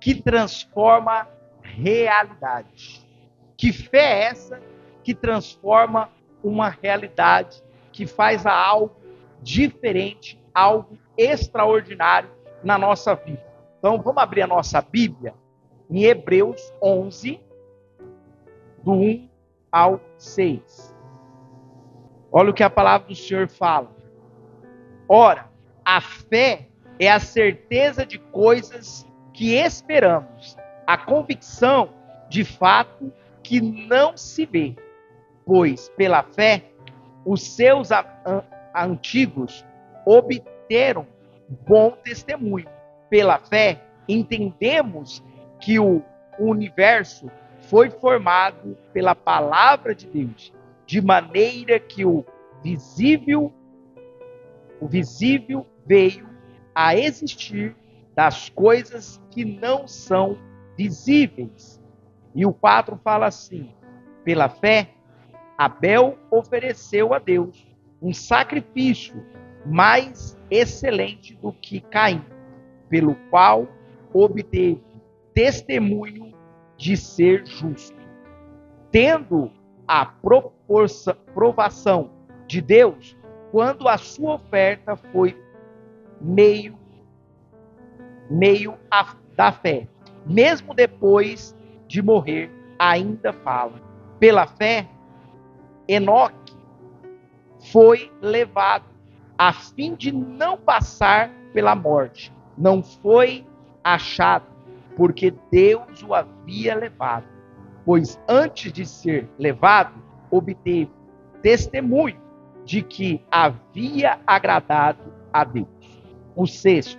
que transforma realidade. Que fé é essa que transforma uma realidade, que faz algo diferente, algo extraordinário na nossa vida? Então, vamos abrir a nossa Bíblia em Hebreus 11, do 1 ao 6. Olha o que a palavra do Senhor fala. Ora, a fé é a certeza de coisas que esperamos, a convicção de fato que não se vê, pois pela fé os seus antigos obteram bom testemunho. Pela fé entendemos que o universo foi formado pela palavra de Deus, de maneira que o visível veio a existir das coisas que não são visíveis. E o 4 fala assim: pela fé, Abel ofereceu a Deus um sacrifício mais excelente do que Caim, pelo qual obteve testemunho de ser justo, tendo a provação de Deus quando a sua oferta foi meio da fé. Mesmo depois de morrer, ainda fala. Pela fé, Enoque foi levado a fim de não passar pela morte. Não foi achado, porque Deus o havia levado. Pois antes de ser levado, obteve testemunho de que havia agradado a Deus. O 6,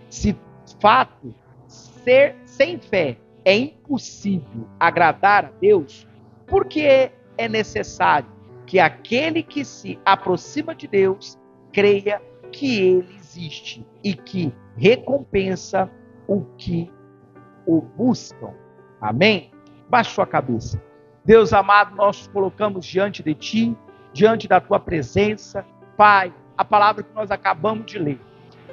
se fato ser sem fé é impossível agradar a Deus, porque é necessário que aquele que se aproxima de Deus creia que ele existe e que recompensa o que o buscam. Amém? Baixe sua cabeça. Deus amado, nós colocamos diante de Ti, diante da Tua presença, Pai, a palavra que nós acabamos de ler.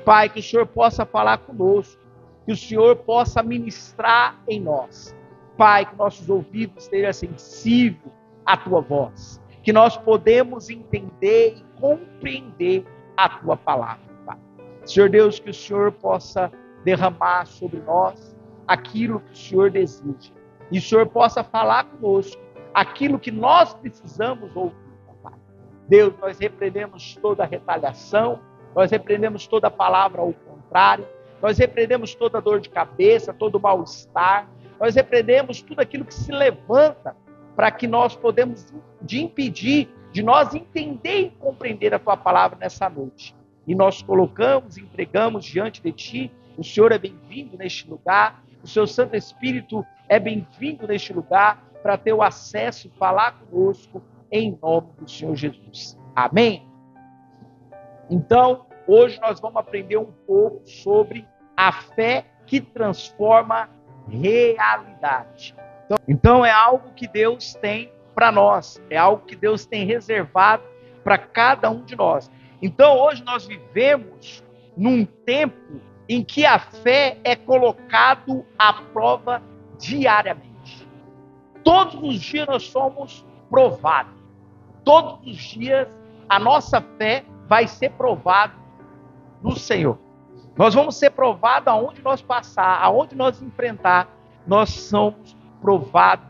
Pai, que o Senhor possa falar conosco, que o Senhor possa ministrar em nós. Pai, que nossos ouvidos estejam sensíveis à Tua voz, que nós podemos entender e compreender a Tua palavra, Pai. Senhor Deus, que o Senhor possa derramar sobre nós aquilo que o Senhor deseja. E o Senhor possa falar conosco aquilo que nós precisamos ouvir, Pai. Deus, nós repreendemos toda retaliação, nós repreendemos toda palavra ao contrário, nós repreendemos toda dor de cabeça, todo mal-estar, nós repreendemos tudo aquilo que se levanta para que nós podemos impedir de nós entender e compreender a Tua palavra nessa noite. E nós colocamos, entregamos diante de Ti. O Senhor é bem-vindo neste lugar, o Seu Santo Espírito é bem-vindo neste lugar para ter o acesso e falar conosco em nome do Senhor Jesus. Amém? Então, hoje nós vamos aprender um pouco sobre a fé que transforma realidade. Então é algo que Deus tem para nós, é algo que Deus tem reservado para cada um de nós. Então hoje nós vivemos num tempo em que a fé é colocado à prova diariamente. Todos os dias nós somos provados. Todos os dias a nossa fé vai ser provada no Senhor. Nós vamos ser provados aonde nós passar, aonde nós enfrentar, nós somos provados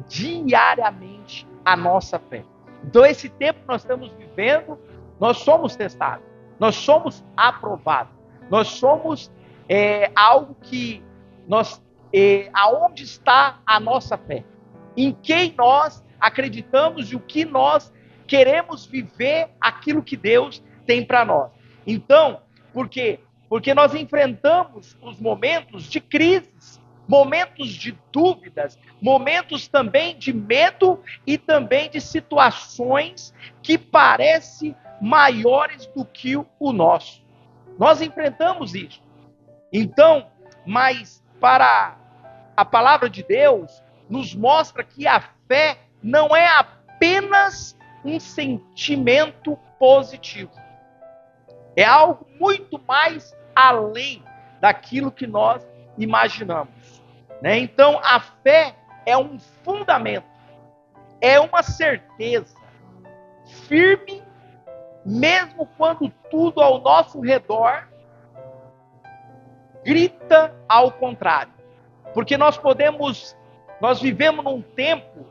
diariamente a nossa fé. Então esse tempo que nós estamos vivendo, nós somos testados, nós somos aprovados, nós somos algo que aonde está a nossa fé, em quem nós acreditamos e o que nós queremos viver, aquilo que Deus tem para nós. Então, por quê? Porque nós enfrentamos os momentos de crises, momentos de dúvidas, momentos também de medo e também de situações que parecem maiores do que o nosso. Nós enfrentamos isso. Então, mas para a palavra de Deus nos mostra que a fé não é apenas um sentimento positivo. É algo muito mais além daquilo que nós imaginamos. né? Então, a fé é um fundamento, é uma certeza firme, mesmo quando tudo ao nosso redor grita ao contrário. Porque nós vivemos num tempo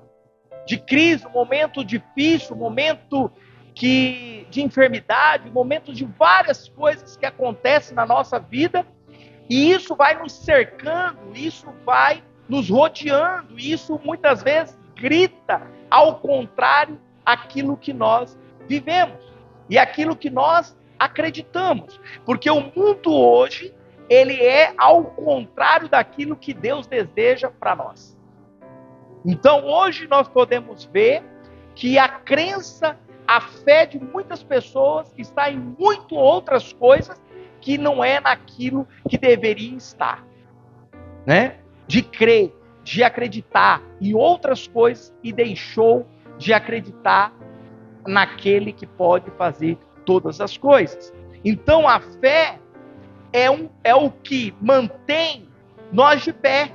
de crise, um momento difícil, um momento de enfermidade, um momento de várias coisas que acontecem na nossa vida, e isso vai nos cercando, isso vai nos rodeando, e isso muitas vezes grita ao contrário aquilo que nós vivemos e aquilo que nós acreditamos. Porque o mundo hoje, ele é ao contrário daquilo que Deus deseja para nós. Então hoje nós podemos ver que a crença, a fé de muitas pessoas está em muito outras coisas que não é naquilo que deveria estar, né? De crer, de acreditar em outras coisas e deixou de acreditar naquele que pode fazer todas as coisas. Então a fé é o que mantém nós de pé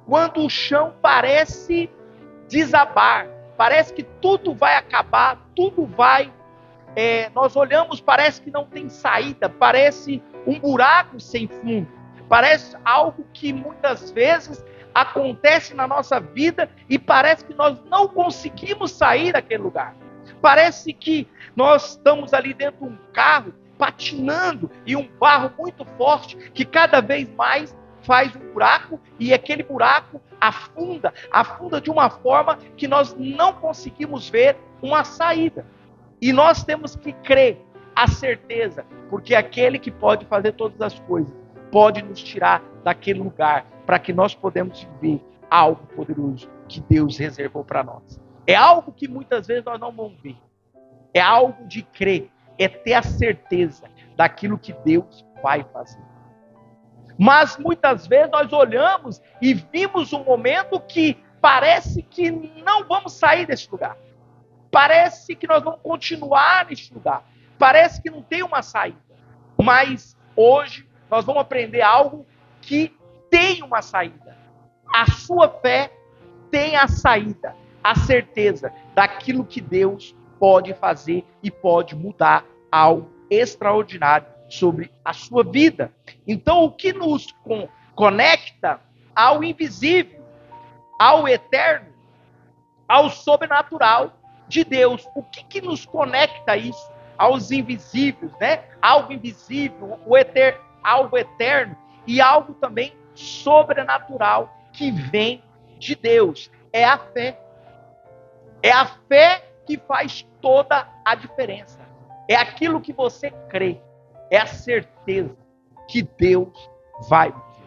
quando o chão parece desabar, parece que tudo vai acabar, tudo vai... nós olhamos, parece que não tem saída, parece um buraco sem fundo, parece algo que muitas vezes acontece na nossa vida e parece que nós não conseguimos sair daquele lugar. Parece que nós estamos ali dentro de um carro, patinando em um barro muito forte, que cada vez mais faz um buraco, e aquele buraco afunda de uma forma que nós não conseguimos ver uma saída. E nós temos que crer, a certeza, porque aquele que pode fazer todas as coisas, pode nos tirar daquele lugar, para que nós podemos viver algo poderoso que Deus reservou para nós. É algo que muitas vezes nós não vamos ver. É algo de crer, é ter a certeza daquilo que Deus vai fazer. Mas muitas vezes nós olhamos e vimos um momento que parece que não vamos sair desse lugar. Parece que nós vamos continuar neste lugar. Parece que não tem uma saída. Mas hoje nós vamos aprender algo que tem uma saída. A sua fé tem a saída, a certeza daquilo que Deus pode fazer e pode mudar algo extraordinário sobre a sua vida. Então, o que nos conecta ao invisível, ao eterno, ao sobrenatural de Deus? O que nos conecta a isso? Aos invisíveis, né? Algo invisível, algo eterno e algo também sobrenatural que vem de Deus. É a fé. É a fé que faz toda a diferença. É aquilo que você crê. É a certeza que Deus vai fazer.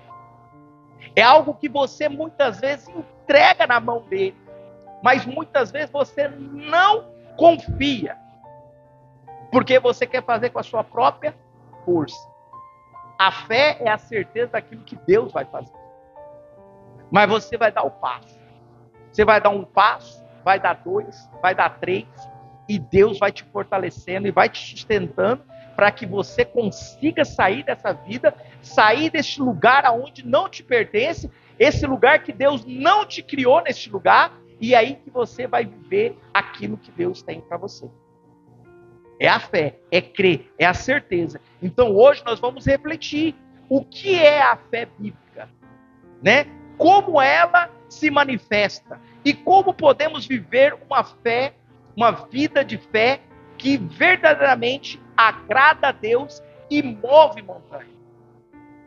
É algo que você muitas vezes entrega na mão dele, mas muitas vezes você não confia, porque você quer fazer com a sua própria força. A fé é a certeza daquilo que Deus vai fazer. Mas você vai dar o passo. Você vai dar um passo, vai dar 2, vai dar 3, e Deus vai te fortalecendo e vai te sustentando para que você consiga sair dessa vida, sair deste lugar aonde não te pertence, esse lugar que Deus não te criou neste lugar, e aí que você vai viver aquilo que Deus tem para você. É a fé, é crer, é a certeza. Então hoje nós vamos refletir o que é a fé bíblica, né? Como ela se manifesta e como podemos viver uma fé, uma vida de fé que verdadeiramente agrada a Deus e move montanha.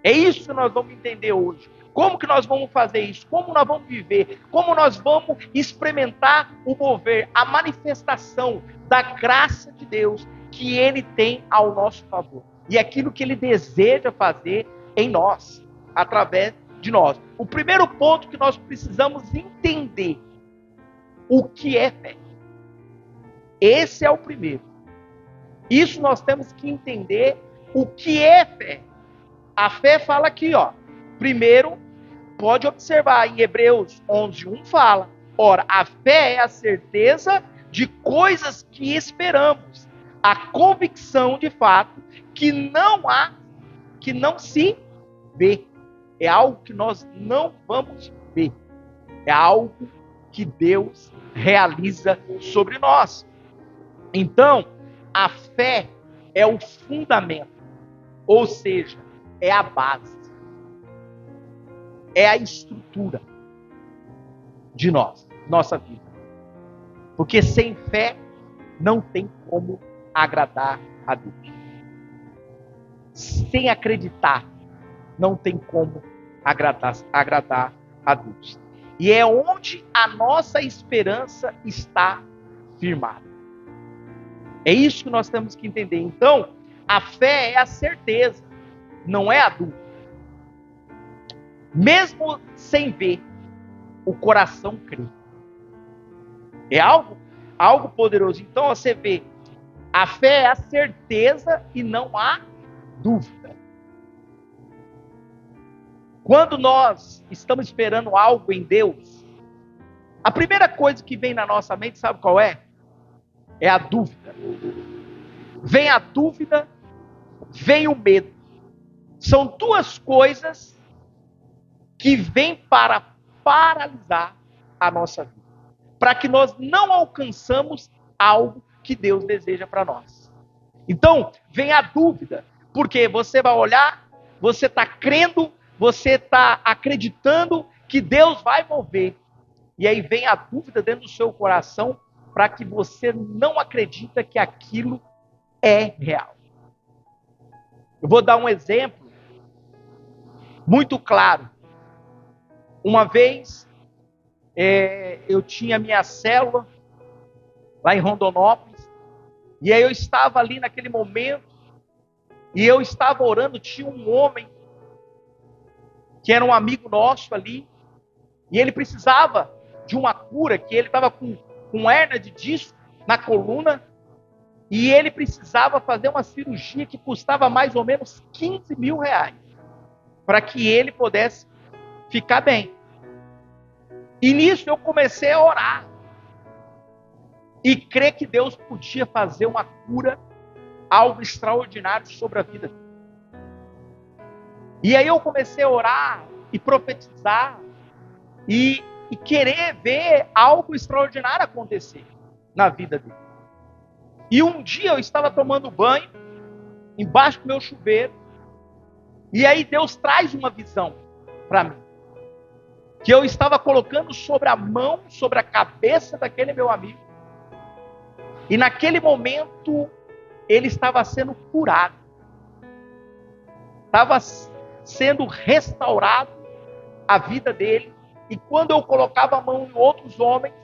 É isso que nós vamos entender hoje. Como que nós vamos fazer isso? Como nós vamos viver? Como nós vamos experimentar o mover, a manifestação da graça de Deus que Ele tem ao nosso favor. E aquilo que Ele deseja fazer em nós, através de nós. O primeiro ponto que nós precisamos entender o que é fé. Esse é o primeiro. Isso nós temos que entender o que é fé. A fé fala aqui, ó. Primeiro, pode observar, em Hebreus 11:1 fala: ora, a fé é a certeza de coisas que esperamos, a convicção de fato que não se vê. é algo que nós não vamos ver. É algo que Deus realiza sobre nós. Então, a fé é o fundamento, ou seja, é a base, é a estrutura de nossa vida. Porque sem fé não tem como agradar a Deus. Sem acreditar, não tem como agradar a Deus. E é onde a nossa esperança está firmada. É isso que nós temos que entender. Então, a fé é a certeza, não é a dúvida. Mesmo sem ver, o coração crê. É algo poderoso. Então você vê, a fé é a certeza e não há dúvida. Quando nós estamos esperando algo em Deus, a primeira coisa que vem na nossa mente, sabe qual é? É a dúvida. Vem a dúvida, vem o medo. São duas coisas que vêm para paralisar a nossa vida, para que nós não alcançamos algo que Deus deseja para nós. Então, vem a dúvida, porque você vai olhar, você está crendo, você está acreditando que Deus vai mover. E aí vem a dúvida dentro do seu coração, para que você não acredita que aquilo é real. Eu vou dar um exemplo muito claro. Uma vez, eu tinha minha célula lá em Rondonópolis, e aí eu estava ali naquele momento, e eu estava orando, tinha um homem, que era um amigo nosso ali, e ele precisava de uma cura, que ele estava com hérnia de disco na coluna, e ele precisava fazer uma cirurgia que custava mais ou menos 15 mil reais, para que ele pudesse ficar bem. E nisso eu comecei a orar, e crer que Deus podia fazer uma cura, algo extraordinário sobre a vida dele. E aí eu comecei a orar, e profetizar, e querer ver algo extraordinário acontecer na vida dele. E um dia eu estava tomando banho, embaixo do meu chuveiro, e aí Deus traz uma visão para mim, que eu estava colocando sobre a mão, sobre a cabeça daquele meu amigo, e naquele momento ele estava sendo curado, estava sendo restaurado a vida dele, e quando eu colocava a mão em outros homens,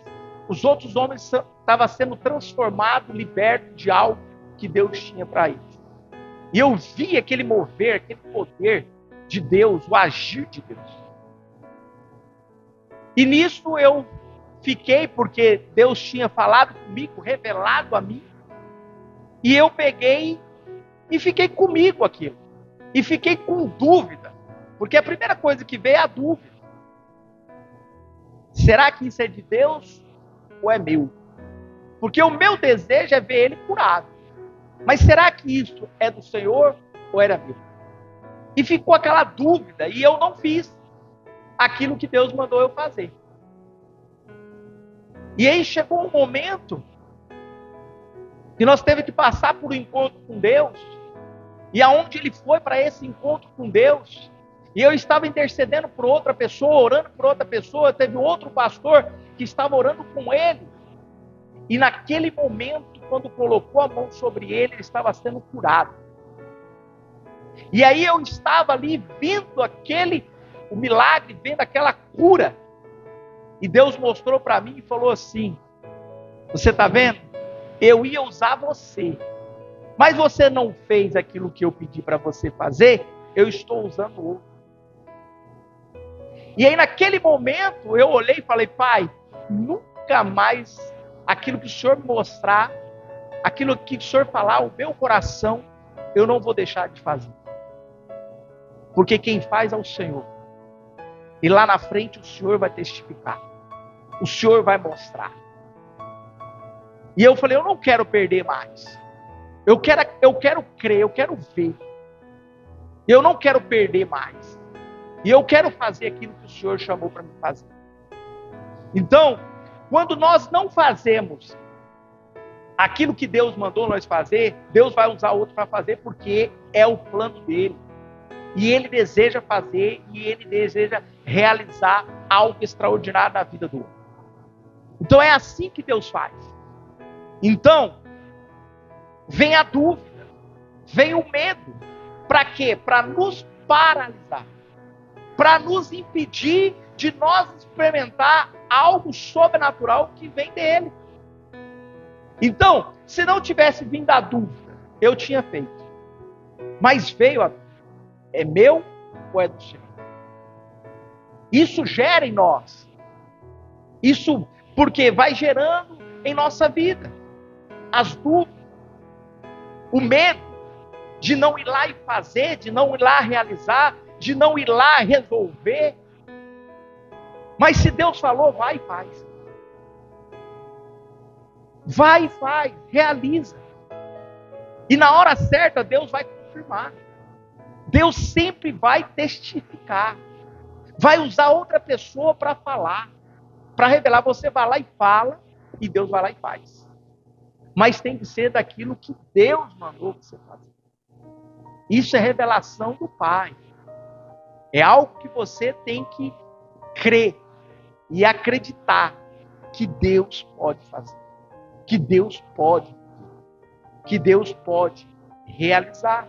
os outros homens estavam sendo transformados, libertos de algo que Deus tinha para eles. E eu vi aquele mover, aquele poder de Deus, o agir de Deus. E nisso eu fiquei, porque Deus tinha falado comigo, revelado a mim, e eu peguei e fiquei comigo aquilo. E fiquei com dúvida, porque a primeira coisa que veio é a dúvida. Será que isso é de Deus ou é meu? Porque o meu desejo é ver ele curado. Mas será que isso é do Senhor ou era meu? E ficou aquela dúvida, e eu não fiz aquilo que Deus mandou eu fazer. E aí chegou um momento que nós teve que passar por um encontro com Deus, e aonde ele foi para esse encontro com Deus, e eu estava intercedendo por outra pessoa, orando por outra pessoa, teve outro pastor que estava orando com ele, e naquele momento, quando colocou a mão sobre ele, ele estava sendo curado. E aí eu estava ali vendo o milagre, vendo aquela cura, e Deus mostrou para mim e falou assim: você está vendo? Eu ia usar você, mas você não fez aquilo que eu pedi para você fazer, eu estou usando outro. E aí naquele momento eu olhei e falei: Pai, nunca mais aquilo que o Senhor me mostrar, aquilo que o Senhor falar, o meu coração, eu não vou deixar de fazer. Porque quem faz é o Senhor. E lá na frente o Senhor vai testificar. O Senhor vai mostrar. E eu falei: eu não quero perder mais. Eu quero crer, eu quero ver. Eu não quero perder mais. E eu quero fazer aquilo que o Senhor chamou para me fazer. Então, quando nós não fazemos aquilo que Deus mandou nós fazer, Deus vai usar outro para fazer, porque é o plano dele. E ele deseja fazer, e ele deseja realizar algo extraordinário na vida do outro. Então é assim que Deus faz. Então, vem a dúvida, vem o medo. Para quê? Para nos paralisar. Para nos impedir de nós experimentar algo sobrenatural que vem dele. Então, se não tivesse vindo a dúvida, eu tinha feito. Mas veio a dúvida. É meu ou é do Senhor? Isso gera em nós. Isso porque vai gerando em nossa vida as dúvidas, o medo de não ir lá e fazer, de não ir lá realizar, de não ir lá resolver. Mas se Deus falou, vai e faz. Vai e faz, realiza. E na hora certa, Deus vai confirmar. Deus sempre vai testificar. Vai usar outra pessoa para falar, para revelar. Você vai lá e fala, e Deus vai lá e faz. Mas tem que ser daquilo que Deus mandou você fazer. Isso é revelação do Pai. É algo que você tem que crer e acreditar que Deus pode fazer. Que Deus pode. Que Deus pode realizar.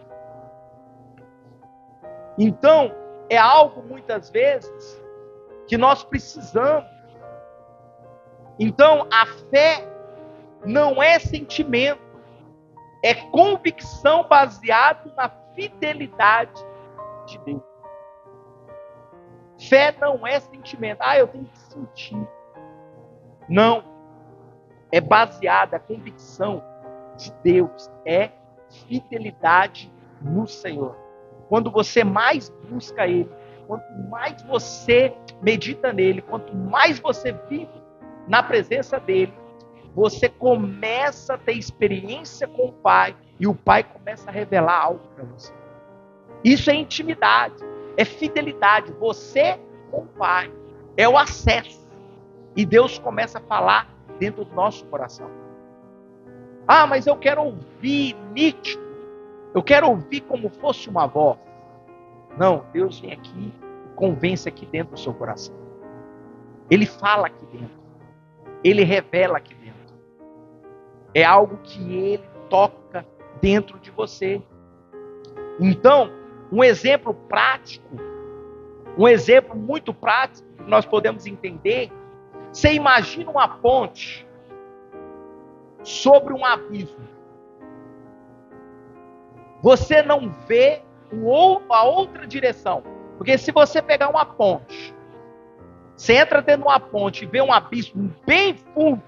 Então, é algo muitas vezes que nós precisamos. Então, a fé não é sentimento, é convicção baseada na fidelidade de Deus. Fé não é sentimento. Eu tenho que sentir. Não. É baseada, a convicção de Deus é fidelidade no Senhor. Quando você mais busca Ele, quanto mais você medita nele, quanto mais você vive na presença dele, você começa a ter experiência com o Pai e o Pai começa a revelar algo para você. Isso é intimidade, é fidelidade. Você com o Pai é o acesso. E Deus começa a falar dentro do nosso coração. Mas eu quero ouvir nítido. Eu quero ouvir como fosse uma voz. Não, Deus vem aqui e convence aqui dentro do seu coração. Ele fala aqui dentro. Ele revela aqui dentro. É algo que ele toca dentro de você. Então, um exemplo prático, um exemplo muito prático que nós podemos entender. Você imagina uma ponte sobre um abismo. Você não vê a outra direção. Porque se você pegar uma ponte, você entra dentro de uma ponte e vê um abismo bem fundo,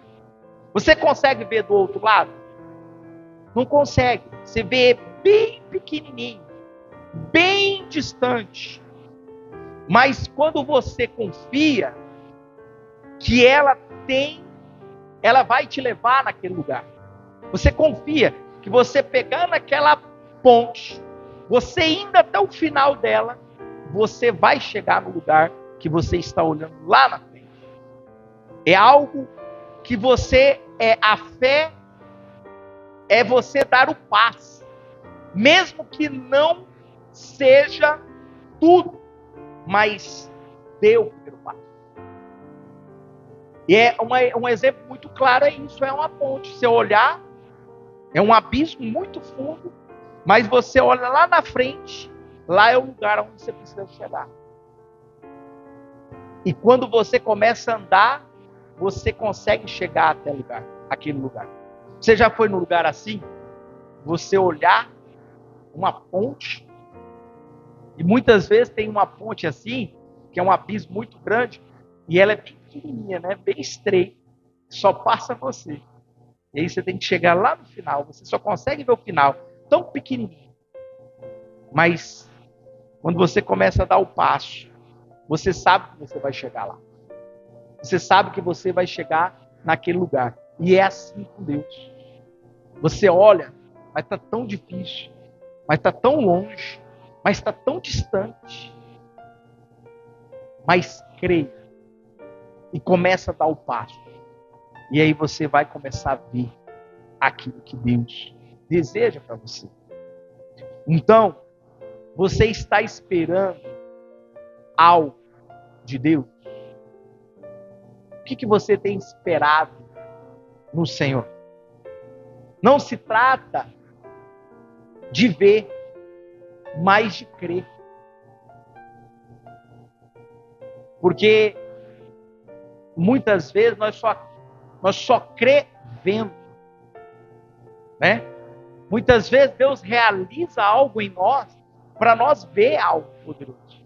você consegue ver do outro lado? Não consegue. Você vê bem pequenininho, bem distante. Mas quando você confia que ela vai te levar naquele lugar. Você confia que você pegando aquela ponte, você indo até o final dela, você vai chegar no lugar que você está olhando lá na frente. É algo que a fé é você dar o passo, mesmo que não seja tudo, mas dê o primeiro passo. E um exemplo muito claro é isso, é uma ponte. Você olhar, é um abismo muito fundo, mas você olha lá na frente, lá é o lugar onde você precisa chegar. E quando você começa a andar, você consegue chegar até aquele lugar. Você já foi num lugar assim? Você olhar uma ponte, e muitas vezes tem uma ponte assim, que é um abismo muito grande, e ela é bem pequenininha, né? Bem estreita, só passa você. E aí você tem que chegar lá no final, você só consegue ver o final, tão pequenininho. Mas, quando você começa a dar o passo, você sabe que você vai chegar lá. Você sabe que você vai chegar naquele lugar. E é assim com Deus. Você olha, mas está tão difícil, mas está tão longe, mas está tão distante. Mas creia e começa a dar o passo. E aí você vai começar a ver aquilo que Deus deseja para você. Então, você está esperando algo de Deus? O que você tem esperado no Senhor? Não se trata de ver, mas de crer. Porque muitas vezes nós só crê vendo, né? Muitas vezes Deus realiza algo em nós para nós ver algo poderoso.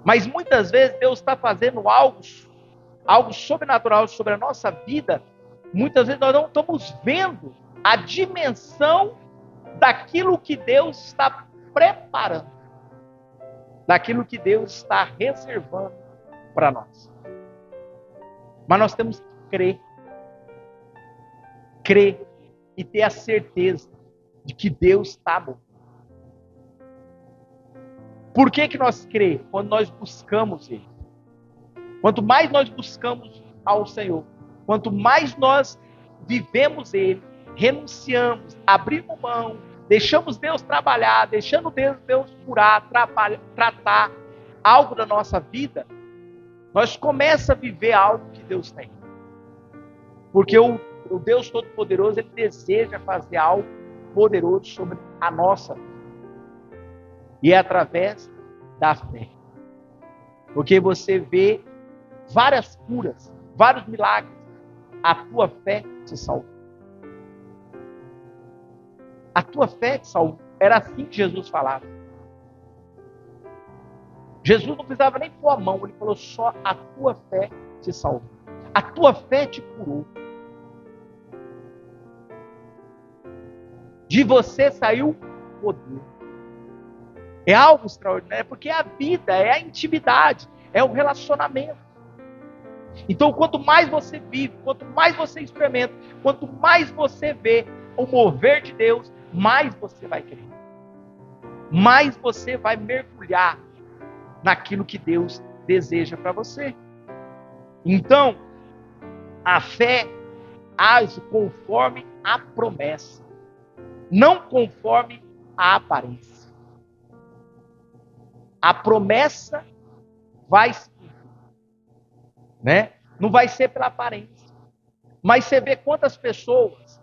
Mas muitas vezes Deus está fazendo algo sobrenatural sobre a nossa vida. Muitas vezes nós não estamos vendo a dimensão daquilo que Deus está preparando, daquilo que Deus está reservando para nós. Mas nós temos que crer e ter a certeza de que Deus está bom. Por que nós cremos? Quando nós buscamos Ele. Quanto mais nós buscamos ao Senhor, quanto mais nós vivemos Ele, renunciamos, abrimos mão, deixamos Deus trabalhar, deixando Deus curar, tratar algo da nossa vida, nós começamos a viver algo que Deus tem. Porque o Deus Todo-Poderoso, Ele deseja fazer algo poderoso sobre a nossa vida. E é através da fé. Porque você vê várias curas, vários milagres. A tua fé te salvou. A tua fé te salvou. Era assim que Jesus falava. Jesus não precisava nem pôr a mão. Ele falou só: a tua fé te salvou. A tua fé te curou. De você saiu poder. É algo extraordinário, porque a vida é a intimidade, é o relacionamento. Então, quanto mais você vive, quanto mais você experimenta, quanto mais você vê o mover de Deus, mais você vai crer. Mais você vai mergulhar naquilo que Deus deseja para você. Então, a fé age conforme a promessa, não conforme a aparência. A promessa vai se cumprir, né? Não vai ser pela aparência. Mas você vê quantas pessoas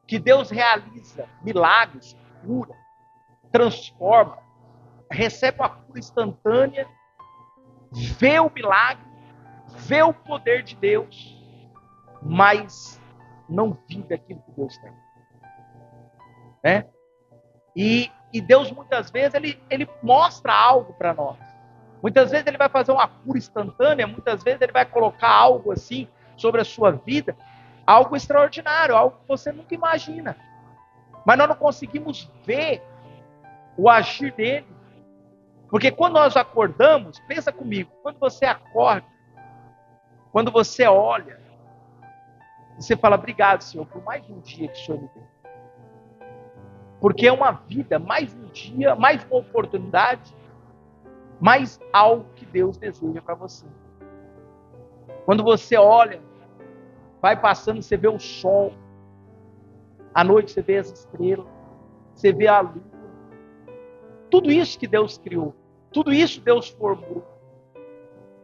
que Deus realiza milagres, cura, transforma, recebe a cura instantânea, vê o milagre, vê o poder de Deus, mas não vive aquilo que Deus tem, né? E Deus muitas vezes ele mostra algo para nós. Muitas vezes Ele vai fazer uma cura instantânea, muitas vezes Ele vai colocar algo assim sobre a sua vida, algo extraordinário, algo que você nunca imagina. Mas nós não conseguimos ver o agir dele. Porque quando nós acordamos, pensa comigo, quando você acorda, quando você olha, você fala: obrigado, Senhor, por mais um dia que o Senhor me deu. Porque é uma vida, mais um dia, mais uma oportunidade, mais algo que Deus deseja para você. Quando você olha, vai passando, você vê o sol, à noite você vê as estrelas, você vê a lua, tudo isso que Deus criou, tudo isso Deus formou.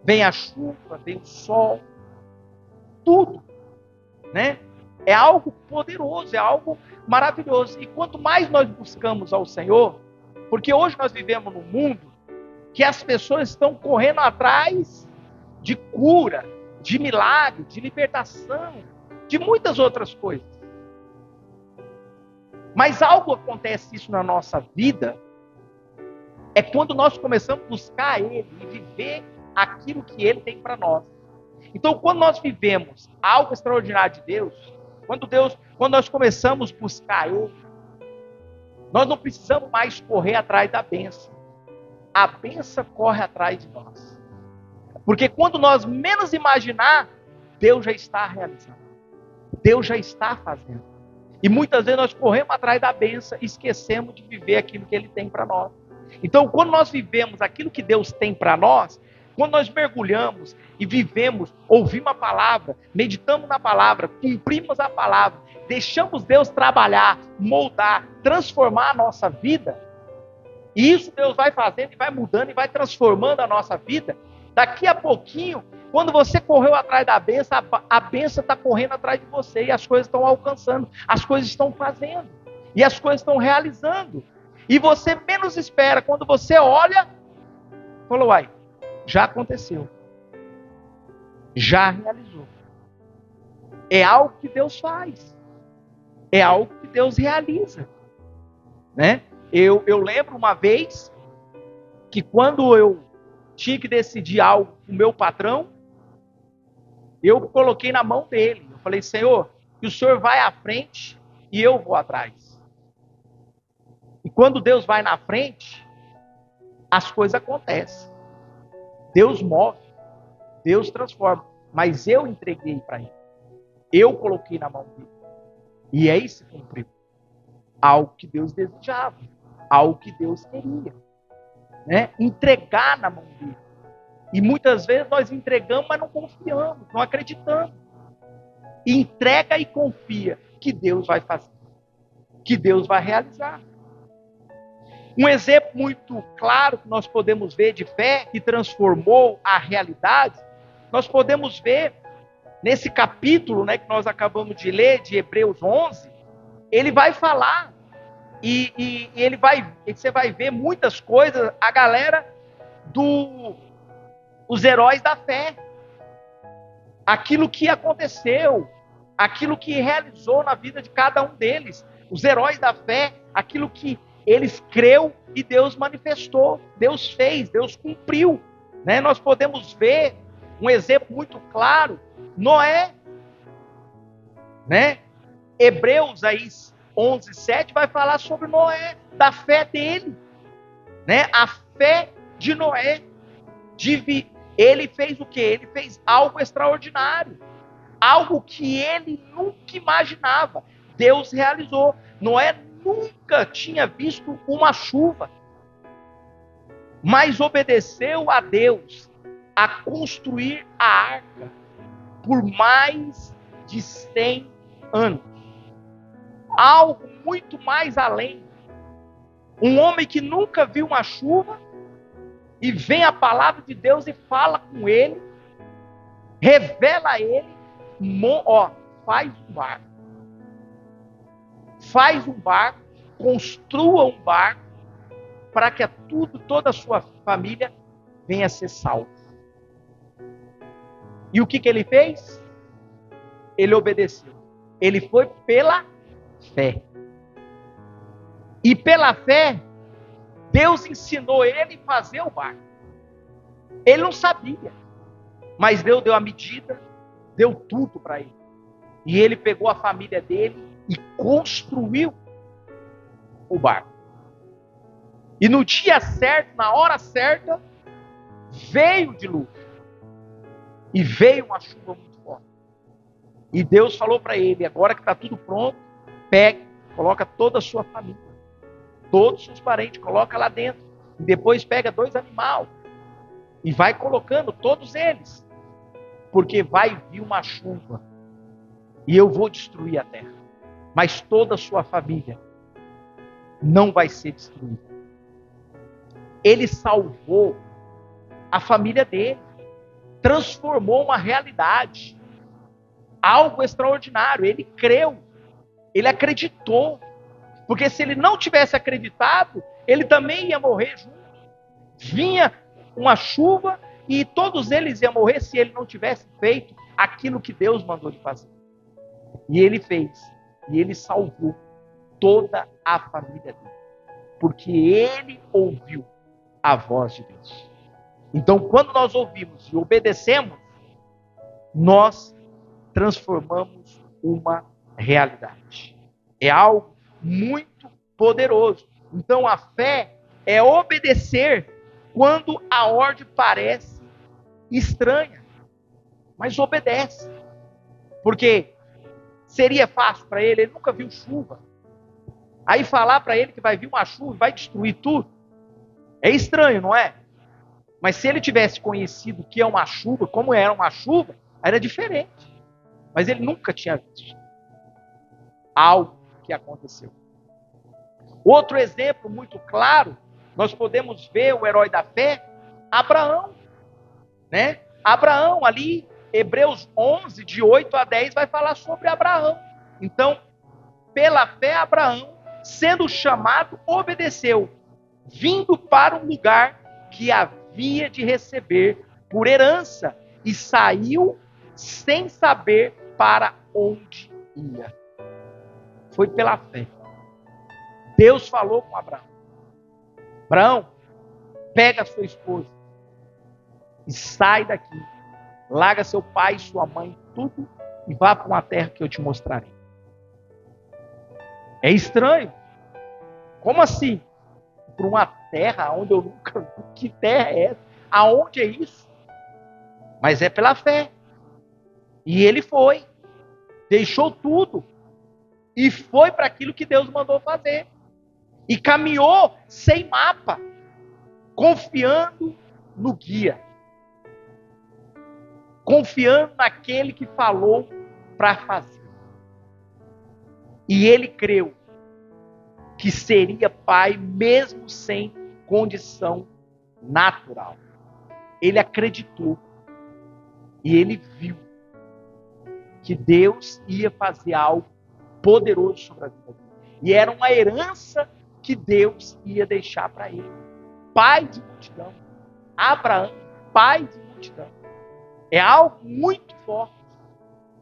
Vem a chuva, vem o sol, tudo, né? É algo poderoso, é algo maravilhoso. E quanto mais nós buscamos ao Senhor, porque hoje nós vivemos num mundo que as pessoas estão correndo atrás de cura, de milagre, de libertação, de muitas outras coisas. Mas algo acontece isso na nossa vida, é quando nós começamos a buscar Ele e viver aquilo que Ele tem para nós. Então, quando nós vivemos algo extraordinário de Deus, quando nós começamos a buscar Ele, nós não precisamos mais correr atrás da bênção. A bênção corre atrás de nós. Porque quando nós menos imaginar, Deus já está realizando. Deus já está fazendo. E muitas vezes nós corremos atrás da bênção e esquecemos de viver aquilo que Ele tem para nós. Então, quando nós vivemos aquilo que Deus tem para nós, Quando nós mergulhamos e vivemos, ouvimos a palavra, meditamos na palavra, cumprimos a palavra, deixamos Deus trabalhar, moldar, transformar a nossa vida, e isso Deus vai fazendo e vai mudando e vai transformando a nossa vida. Daqui a pouquinho, quando você correu atrás da bênção, a bênção está correndo atrás de você e as coisas estão alcançando, as coisas estão fazendo e as coisas estão realizando. E você menos espera, quando você olha, falou, uai, já aconteceu, já realizou. É algo que Deus faz, é algo que Deus realiza, né? Eu lembro uma vez que quando eu tinha que decidir algo com o meu patrão, eu coloquei na mão dele. Eu falei, Senhor, que o Senhor vai à frente e eu vou atrás. E quando Deus vai na frente, as coisas acontecem. Deus move, Deus transforma. Mas eu entreguei para ele. Eu coloquei na mão dele. E aí se cumpriu. Algo que Deus desejava. Algo que Deus queria. Né? Entregar na mão dele. E muitas vezes nós entregamos, mas não confiamos, não acreditamos. Entrega e confia que Deus vai fazer. Que Deus vai realizar. Um exemplo muito claro que nós podemos ver de fé, que transformou a realidade, nós podemos ver nesse capítulo, né, que nós acabamos de ler, de Hebreus 11, ele vai falar, e você vai ver muitas coisas, a galera os heróis da fé, aquilo que aconteceu, aquilo que realizou na vida de cada um deles, os heróis da fé, aquilo que eles creu e Deus manifestou, Deus fez, Deus cumpriu, né? Nós podemos ver um exemplo muito claro, Noé, né? Hebreus aí 11:7 vai falar sobre Noé, da fé dele, né? A fé de Noé, ele fez o quê? Ele fez algo extraordinário, algo que ele nunca imaginava. Deus realizou. Noé nunca tinha visto uma chuva, mas obedeceu a Deus a construir a arca por mais de 100 anos. Algo muito mais além. Um homem que nunca viu uma chuva, e vem a palavra de Deus e fala com ele, revela a ele, faz um barco. Faz um barco, construa um barco, para que toda a sua família venha a ser salva. E o que ele fez? Ele obedeceu. Ele foi pela fé. E pela fé, Deus ensinou ele a fazer o barco. Ele não sabia, mas Deus deu a medida, deu tudo para ele. E ele pegou a família dele e construiu o barco. E no dia certo, na hora certa, veio o dilúvio. E veio uma chuva muito forte. E Deus falou para ele, agora que está tudo pronto, pegue, coloca toda a sua família, todos os seus parentes, coloca lá dentro. E depois pega 2 animais. E vai colocando todos eles. Porque vai vir uma chuva. E eu vou destruir a terra. Mas toda a sua família não vai ser destruída. Ele salvou a família dele. Transformou uma realidade. Algo extraordinário. Ele creu. Ele acreditou. Porque se ele não tivesse acreditado, ele também ia morrer junto. Vinha uma chuva e todos eles iam morrer se ele não tivesse feito aquilo que Deus mandou ele fazer. E ele fez. E ele salvou toda a família dele. Porque ele ouviu a voz de Deus. Então, quando nós ouvimos e obedecemos, nós transformamos uma realidade. É algo muito poderoso. Então, a fé é obedecer quando a ordem parece estranha. Mas obedece. Porque seria fácil para ele nunca viu chuva. Aí falar para ele que vai vir uma chuva e vai destruir tudo, é estranho, não é? Mas se ele tivesse conhecido o que é uma chuva, como era uma chuva, era diferente. Mas ele nunca tinha visto algo que aconteceu. Outro exemplo muito claro, nós podemos ver o herói da fé, Abraão. Né? Abraão, ali, Hebreus 11, de 8 a 10, vai falar sobre Abraão. Então, pela fé, Abraão, sendo chamado, obedeceu, vindo para um lugar que havia de receber por herança, e saiu sem saber para onde ia. Foi pela fé. Deus falou com Abraão: Abraão, pega a sua esposa e sai daqui. Larga seu pai, sua mãe, tudo, e vá para uma terra que eu te mostrarei. É estranho. Como assim? Para uma terra onde eu nunca vi. Que terra é essa? Aonde é isso? Mas é pela fé. E ele foi. Deixou tudo. E foi para aquilo que Deus mandou fazer. E caminhou sem mapa. Confiando no guia. Confiando naquele que falou para fazer. E ele creu que seria pai mesmo sem condição natural. Ele acreditou e ele viu que Deus ia fazer algo poderoso sobre a vida dele. E era uma herança que Deus ia deixar para ele. Pai de multidão. Abraão, pai de multidão. É algo muito forte.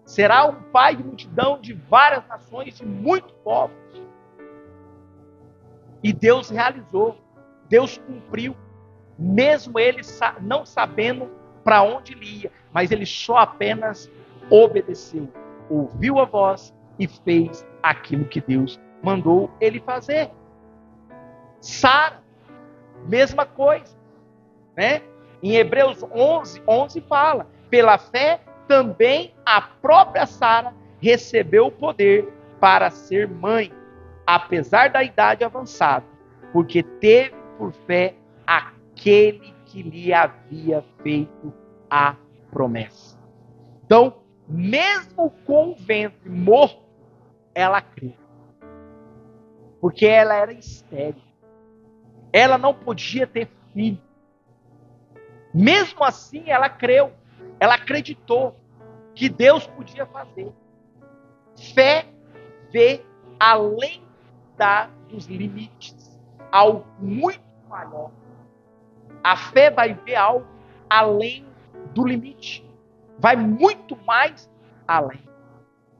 Será um pai de multidão de várias nações, de muitos povos. E Deus realizou. Deus cumpriu. Mesmo ele não sabendo para onde ele ia. Mas ele só apenas obedeceu. Ouviu a voz e fez aquilo que Deus mandou ele fazer. Sara, mesma coisa. Né? Em Hebreus 11 fala: pela fé também a própria Sara recebeu o poder para ser mãe, apesar da idade avançada, porque teve por fé aquele que lhe havia feito a promessa. Então, mesmo com o ventre morto, ela creu. Porque ela era estéril. Ela não podia ter filho. Mesmo assim, ela creu. Ela acreditou que Deus podia fazer. Fé vê além dos limites, algo muito maior. A fé vai ver algo além do limite. Vai muito mais além.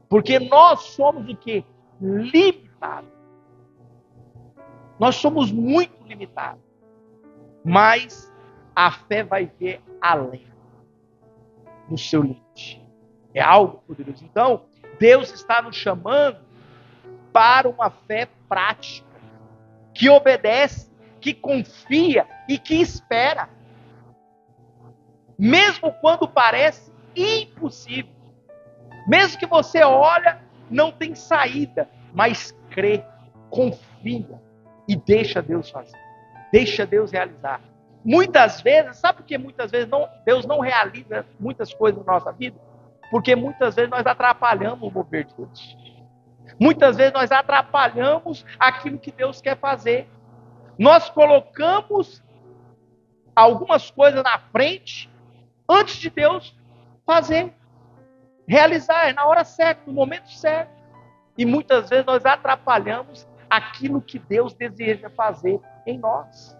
Porque nós somos o quê? Limitados. Nós somos muito limitados. Mas a fé vai ver além do seu limite. É algo poderoso. Então, Deus está nos chamando para uma fé prática, que obedece, que confia e que espera. Mesmo quando parece impossível. Mesmo que você olha, não tem saída, mas crê, confia e deixa Deus fazer. Deixa Deus realizar. Muitas vezes, sabe por que muitas vezes Deus não realiza muitas coisas na nossa vida? Porque muitas vezes nós atrapalhamos o mover de Deus. Muitas vezes nós atrapalhamos aquilo que Deus quer fazer. Nós colocamos algumas coisas na frente antes de Deus fazer. Realizar na hora certa, no momento certo. E muitas vezes nós atrapalhamos aquilo que Deus deseja fazer em nós.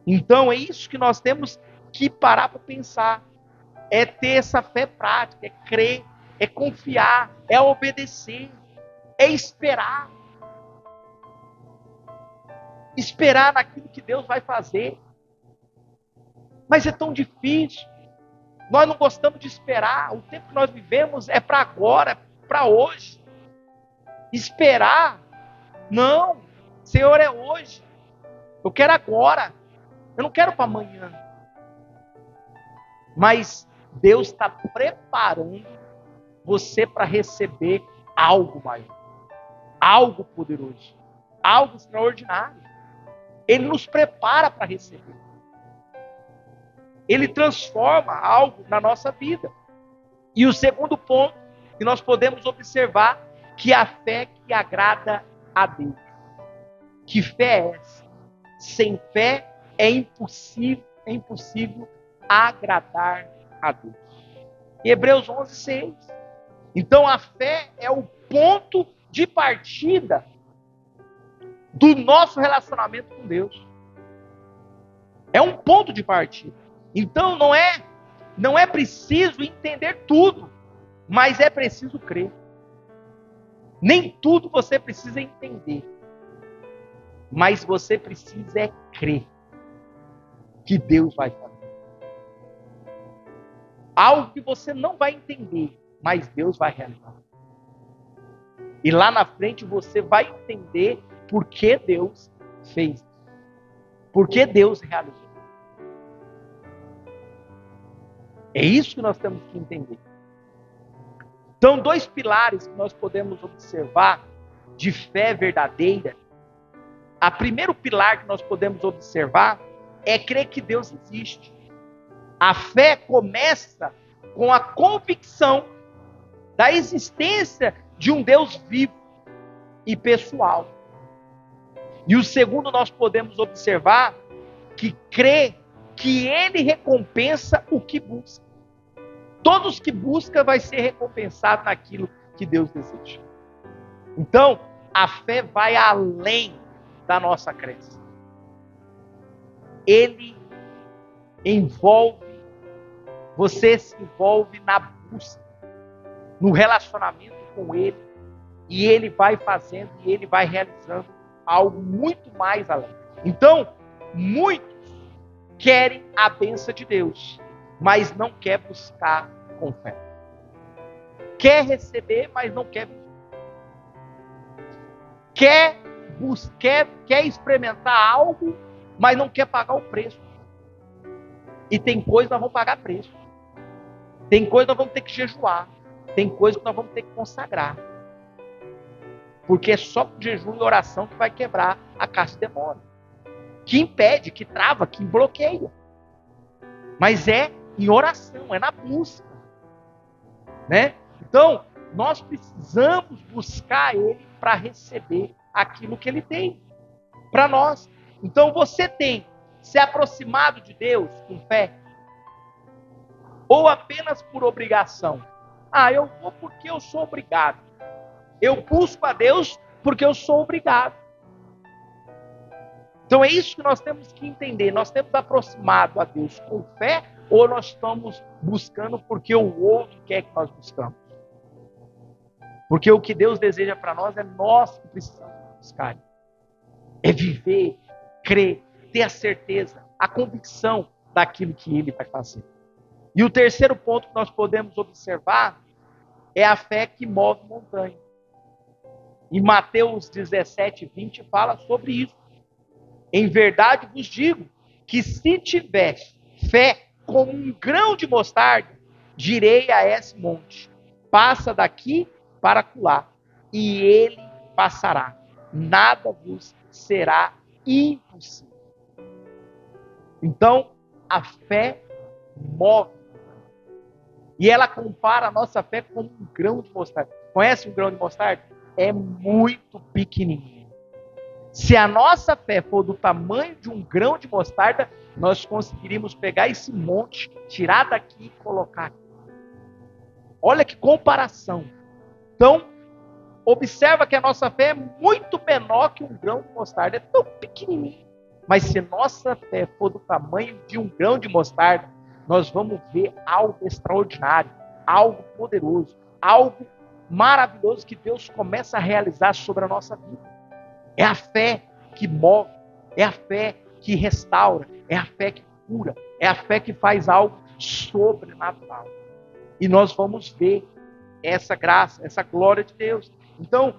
Então é isso que nós temos que parar para pensar. É ter essa fé prática, é crer, é confiar, é obedecer, é esperar. Esperar naquilo que Deus vai fazer. Mas é tão difícil. Nós não gostamos de esperar. O tempo que nós vivemos é para agora, é para hoje. Esperar? Não. Senhor, é hoje. Eu quero agora. Eu não quero para amanhã. Mas Deus está preparando você para receber algo maior. Algo poderoso. Algo extraordinário. Ele nos prepara para receber. ele transforma algo na nossa vida. E o segundo ponto que nós podemos observar, que a fé que agrada a Deus. Que fé é essa? Sem fé é impossível agradar a Deus. Hebreus 11:6. Então a fé é o ponto de partida do nosso relacionamento com Deus. É um ponto de partida. Então não é preciso entender tudo, mas é preciso crer. Nem tudo você precisa entender, mas você precisa crer que Deus vai fazer. Algo que você não vai entender, mas Deus vai realizar. E lá na frente você vai entender por que Deus fez isso. Por que Deus realizou. É isso que nós temos que entender. Então, 2 pilares que nós podemos observar de fé verdadeira. O primeiro pilar que nós podemos observar é crer que Deus existe. A fé começa com a convicção da existência de um Deus vivo e pessoal. E o segundo, nós podemos observar que crê que Ele recompensa o que busca. Todos que buscam vai ser recompensado naquilo que Deus deseja. Então, a fé vai além da nossa crença. Ele você se envolve na busca, no relacionamento com Ele, e Ele vai fazendo e Ele vai realizando algo muito mais além. Então, muitos querem a bênção de Deus, mas não quer buscar com fé. Quer receber, mas não quer buscar. Quer experimentar algo, mas não quer pagar o preço. E tem coisa que nós vamos pagar preço. Tem coisa que nós vamos ter que jejuar. Tem coisa que nós vamos ter que consagrar. Porque é só com jejum e oração que vai quebrar a caixa de demônio. Que impede, que trava, que bloqueia. Mas é em oração, é na busca. Né? Então, nós precisamos buscar Ele para receber aquilo que Ele tem para nós. Então, você tem se aproximado de Deus com fé? Ou apenas por obrigação? Eu vou porque eu sou obrigado. Eu busco a Deus porque eu sou obrigado. Então é isso que nós temos que entender. Nós temos aproximado a Deus com fé, ou nós estamos buscando porque o outro quer que nós buscamos? Porque o que Deus deseja para nós é nós que precisamos buscar. É viver, crer, ter a certeza, a convicção daquilo que Ele vai fazer. E o terceiro ponto que nós podemos observar é a fé que move montanha. Em Mateus 17:20 fala sobre isso. Em verdade vos digo que se tiver fé como um grão de mostarda, direi a esse monte, passa daqui para acolá, e ele passará. Nada vos será impossível. Então, a fé move. E ela compara a nossa fé com um grão de mostarda. Conhece um grão de mostarda? É muito pequenininho. Se a nossa fé for do tamanho de um grão de mostarda, nós conseguiríamos pegar esse monte, tirar daqui e colocar aqui. Olha que comparação. Então, observa que a nossa fé é muito menor que um grão de mostarda. É tão pequenininho. Mas se nossa fé for do tamanho de um grão de mostarda, nós vamos ver algo extraordinário, algo poderoso, algo maravilhoso que Deus começa a realizar sobre a nossa vida. É a fé que move, é a fé que restaura, é a fé que cura, é a fé que faz algo sobrenatural. E nós vamos ver essa graça, essa glória de Deus. Então,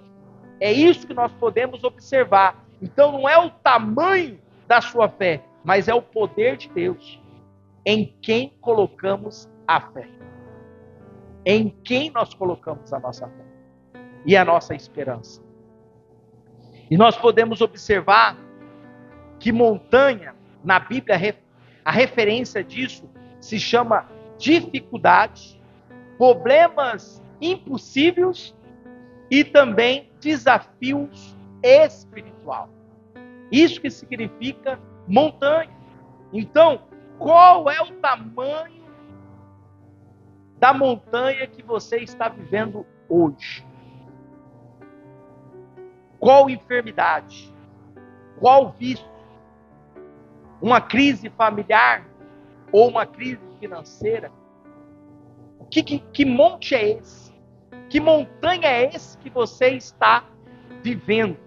é isso que nós podemos observar. Então, não é o tamanho da sua fé, mas é o poder de Deus em quem colocamos a fé. Em quem nós colocamos a nossa fé e a nossa esperança. E nós podemos observar que montanha, na Bíblia, a referência disso se chama dificuldade, problemas impossíveis e também desafios espiritual. Isso que significa montanha. Então, qual é o tamanho da montanha que você está vivendo hoje? Qual enfermidade? Qual vício? Uma crise familiar ou uma crise financeira? Que monte é esse? Que montanha é esse que você está vivendo?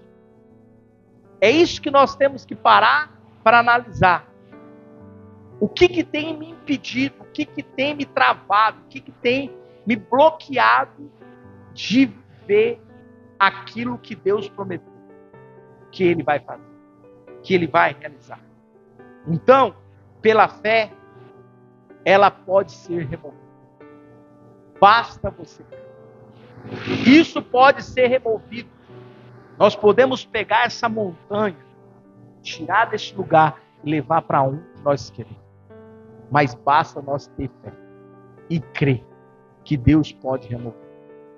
É isso que nós temos que parar para analisar. O que tem me impedido? O que tem me travado? O que tem me bloqueado de viver aquilo que Deus prometeu que Ele vai fazer, que Ele vai realizar? Então, pela fé, ela pode ser removida. Basta você crer. Isso pode ser removido. Nós podemos pegar essa montanha, tirar deste lugar e levar para onde nós queremos. Mas basta nós ter fé e crer que Deus pode remover.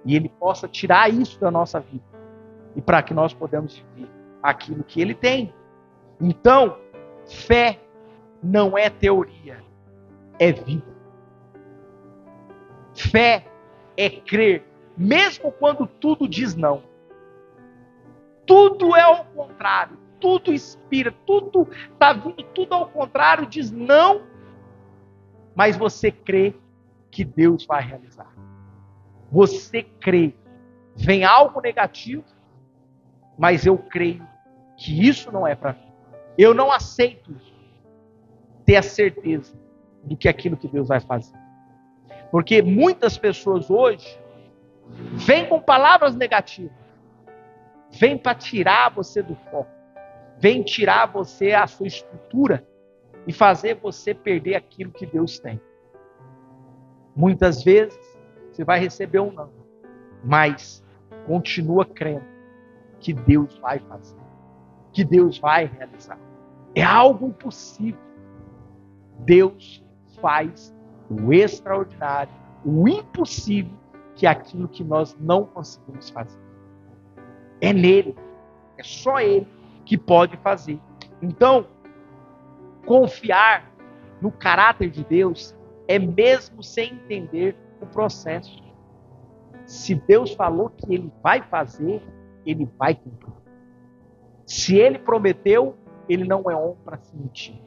E Ele possa tirar isso da nossa vida. E para que nós podemos viver aquilo que Ele tem. Então, fé não é teoria, é vida. Fé é crer, mesmo quando tudo diz não. Tudo é ao contrário, tudo inspira, tudo está vindo, tudo ao contrário, diz não, mas você crê que Deus vai realizar. Você crê, vem algo negativo, mas eu creio que isso não é para mim. Eu não aceito isso. Ter a certeza do que aquilo que Deus vai fazer. Porque muitas pessoas hoje vêm com palavras negativas. Vêm para tirar você do foco. Vêm tirar você a sua estrutura e fazer você perder aquilo que Deus tem. Muitas vezes você vai receber um não, mas continua crendo que Deus vai fazer, que Deus vai realizar. É algo impossível. Deus faz o extraordinário, o impossível, que é aquilo que nós não conseguimos fazer. É nele, é só Ele que pode fazer. Então, confiar no caráter de Deus é mesmo sem entender o processo. Se Deus falou que Ele vai fazer, Ele vai cumprir. Se Ele prometeu, Ele não é homem para se mentir.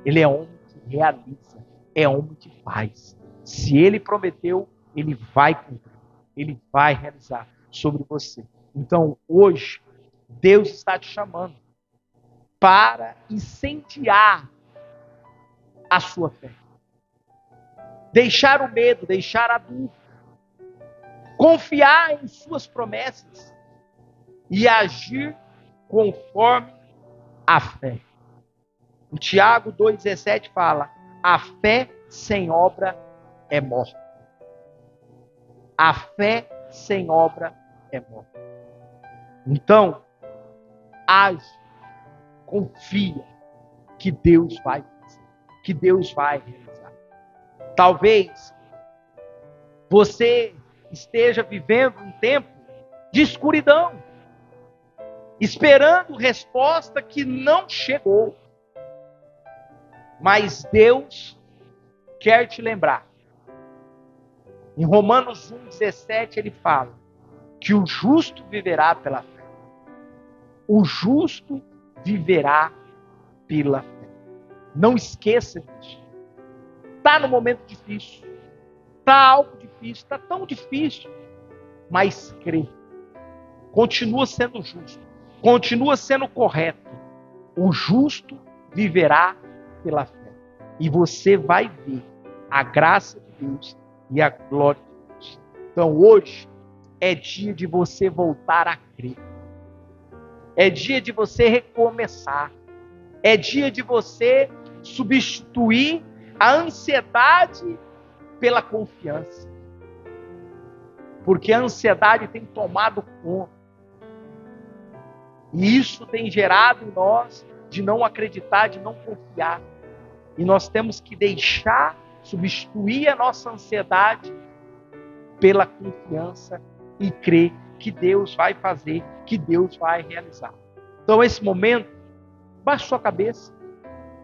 Ele é homem que realiza, é homem que faz. Se Ele prometeu, Ele vai cumprir. Ele vai realizar sobre você. Então, hoje, Deus está te chamando para incendiar a sua fé. Deixar o medo, deixar a dúvida. Confiar em suas promessas e agir conforme a fé. O Tiago 2,17 fala: a fé sem obra é morta. A fé sem obra é morta. Então, age, confia que Deus vai fazer, que Deus vai realizar. Talvez você esteja vivendo um tempo de escuridão, esperando resposta que não chegou. Mas Deus quer te lembrar. Em Romanos 1,17 ele fala que o justo viverá pela fé. O justo viverá pela fé. Não esqueça disso. Está no momento difícil. Está algo difícil. Está tão difícil. Mas crê. Continua sendo justo. Continua sendo correto. O justo viverá pela fé. E você vai ver a graça de Deus e a glória de Deus. Então hoje é dia de você voltar a crer. É dia de você recomeçar. É dia de você substituir a ansiedade pela confiança. Porque a ansiedade tem tomado conta. E isso tem gerado em nós de não acreditar, de não confiar. E nós temos que deixar substituir a nossa ansiedade pela confiança e crer que Deus vai fazer, que Deus vai realizar. Então, esse momento, baixa sua cabeça,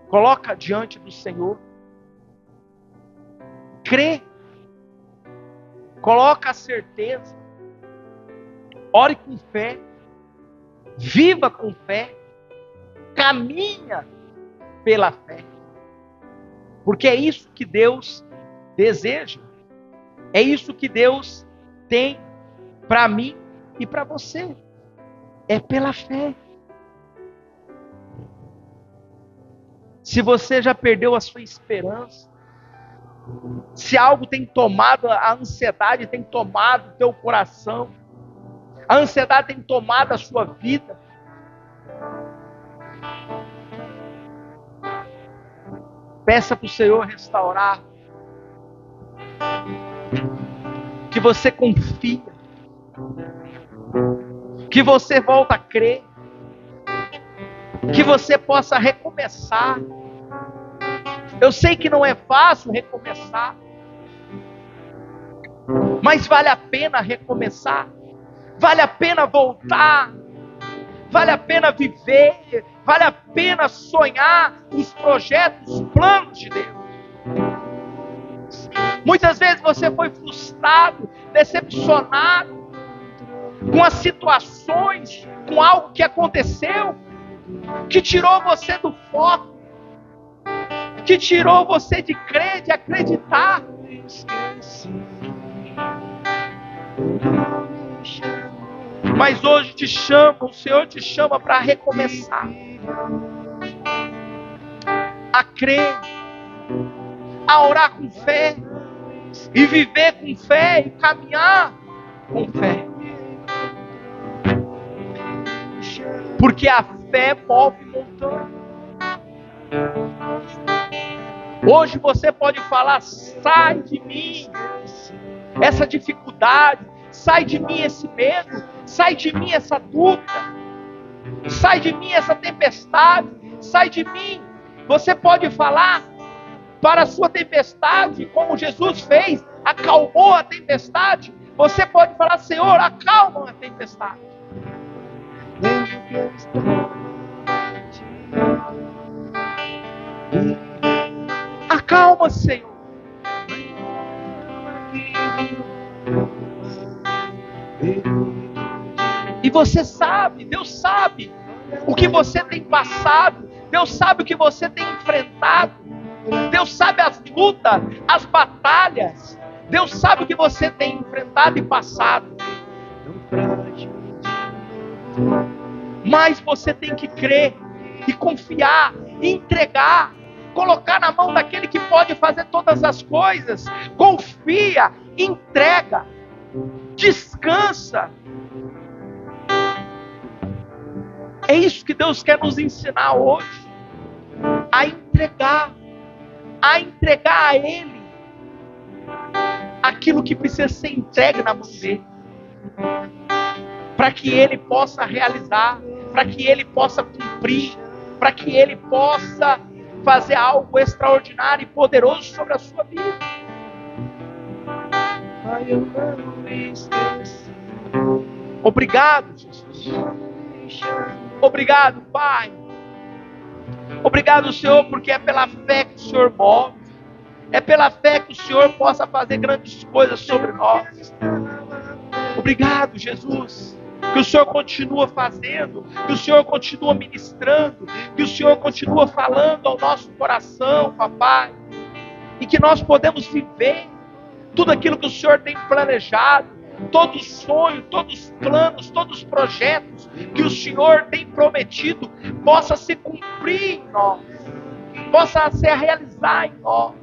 coloca diante do Senhor, crê, coloca a certeza, ore com fé, viva com fé, caminha pela fé, porque é isso que Deus deseja, é isso que Deus tem para mim e para você, é pela fé. Se você já perdeu a sua esperança, se algo tem tomado, a ansiedade tem tomado o teu coração, a ansiedade tem tomado a sua vida, peça para o Senhor restaurar, que você confia, que você volta a crer, que você possa recomeçar. Eu sei que não é fácil recomeçar, mas vale a pena recomeçar, vale a pena voltar, vale a pena viver, vale a pena sonhar os projetos, os planos de Deus. Muitas vezes você foi frustrado, decepcionado com as situações, com algo que aconteceu, que tirou você do foco, que tirou você de crer, de acreditar. Mas hoje te chama, o Senhor te chama para recomeçar, a crer, a orar com fé, e viver com fé, e caminhar com fé. Porque a fé move montanha. Hoje você pode falar: sai de mim essa dificuldade, sai de mim esse medo, sai de mim essa dúvida, sai de mim essa tempestade, sai de mim. Você pode falar para a sua tempestade, como Jesus fez, acalmou a tempestade. Você pode falar: Senhor, acalma a tempestade. Acalma, Senhor. E você sabe, Deus sabe o que você tem passado, Deus sabe o que você tem enfrentado, Deus sabe as lutas, as batalhas, Deus sabe o que você tem enfrentado e passado. Mas você tem que crer e confiar e entregar, colocar na mão daquele que pode fazer todas as coisas. Confia, entrega, descansa. É isso que Deus quer nos ensinar hoje, a entregar a Ele aquilo que precisa ser entregue na mão dele, para que Ele possa realizar, para que Ele possa cumprir, para que Ele possa fazer algo extraordinário e poderoso sobre a sua vida. Obrigado, Jesus. Obrigado, Pai. Obrigado, Senhor, porque é pela fé que o Senhor move. É pela fé que o Senhor possa fazer grandes coisas sobre nós. Obrigado, Jesus, que o Senhor continua fazendo, que o Senhor continua ministrando, que o Senhor continua falando ao nosso coração, papai, e que nós podemos viver tudo aquilo que o Senhor tem planejado, todo sonho, todos os planos, todos os projetos que o Senhor tem prometido possa se cumprir em nós, possa se realizar em nós.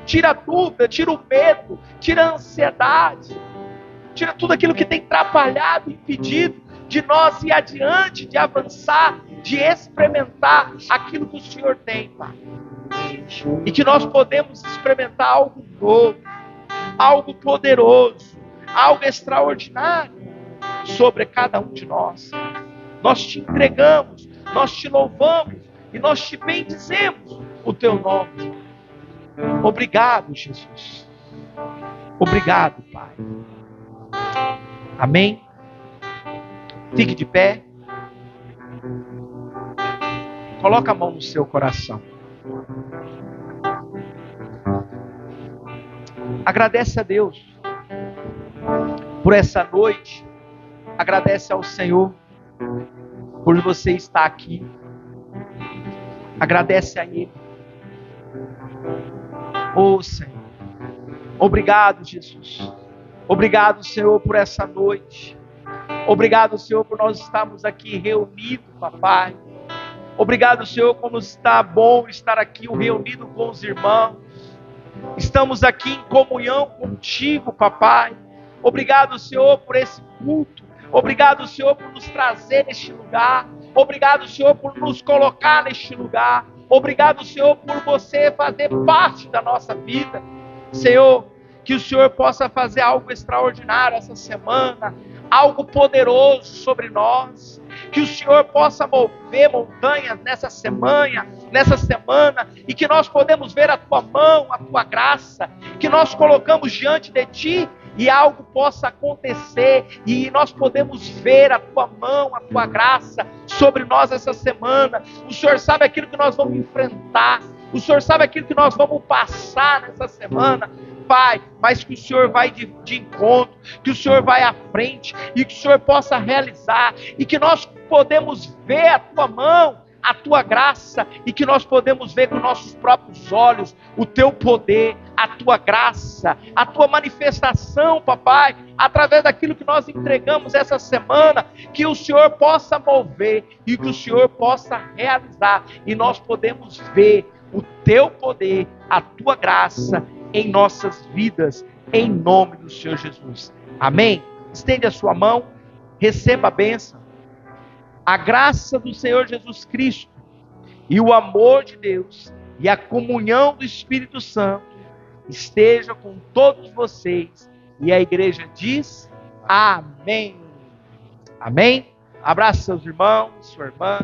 Tira a dúvida, tira o medo, tira a ansiedade, tira tudo aquilo que tem atrapalhado, impedido de nós ir adiante, de avançar, de experimentar aquilo que o Senhor tem, Pai. E que nós podemos experimentar algo novo, algo poderoso, algo extraordinário sobre cada um de nós. Nós te entregamos, nós te louvamos e nós te bendizemos o teu nome. Obrigado, Jesus. Obrigado, Pai. Amém? Fique de pé. Coloca a mão no seu coração. Agradece a Deus por essa noite. Agradece ao Senhor por você estar aqui. Agradece a Ele. Oh, Senhor. Obrigado, Jesus. Obrigado, Senhor, por essa noite. Obrigado, Senhor, por nós estarmos aqui reunidos, papai. Obrigado, Senhor, como está bom estar aqui reunido com os irmãos. Estamos aqui em comunhão contigo, papai. Obrigado, Senhor, por esse culto. Obrigado, Senhor, por nos trazer neste lugar. Obrigado, Senhor, por nos colocar neste lugar. Obrigado, Senhor, por você fazer parte da nossa vida. Senhor, que o Senhor possa fazer algo extraordinário essa semana, algo poderoso sobre nós. Que o Senhor possa mover montanhas nessa semana, e que nós podemos ver a Tua mão, a Tua graça, que nós colocamos diante de Ti, e algo possa acontecer, e nós podemos ver a Tua mão, a Tua graça sobre nós essa semana. O Senhor sabe aquilo que nós vamos enfrentar, o Senhor sabe aquilo que nós vamos passar nessa semana, Pai, mas que o Senhor vai de encontro, que o Senhor vai à frente, e que o Senhor possa realizar, e que nós podemos ver a Tua mão, a Tua graça, e que nós podemos ver com nossos próprios olhos o Teu poder, a Tua graça, a Tua manifestação, papai, através daquilo que nós entregamos essa semana, que o Senhor possa mover, e que o Senhor possa realizar, e nós podemos ver o Teu poder, a Tua graça, em nossas vidas, em nome do Senhor Jesus. Amém? Estende a sua mão, receba a bênção. A graça do Senhor Jesus Cristo, e o amor de Deus, e a comunhão do Espírito Santo, esteja com todos vocês. E a igreja diz, amém. Amém? Abraça seus irmãos, sua irmã.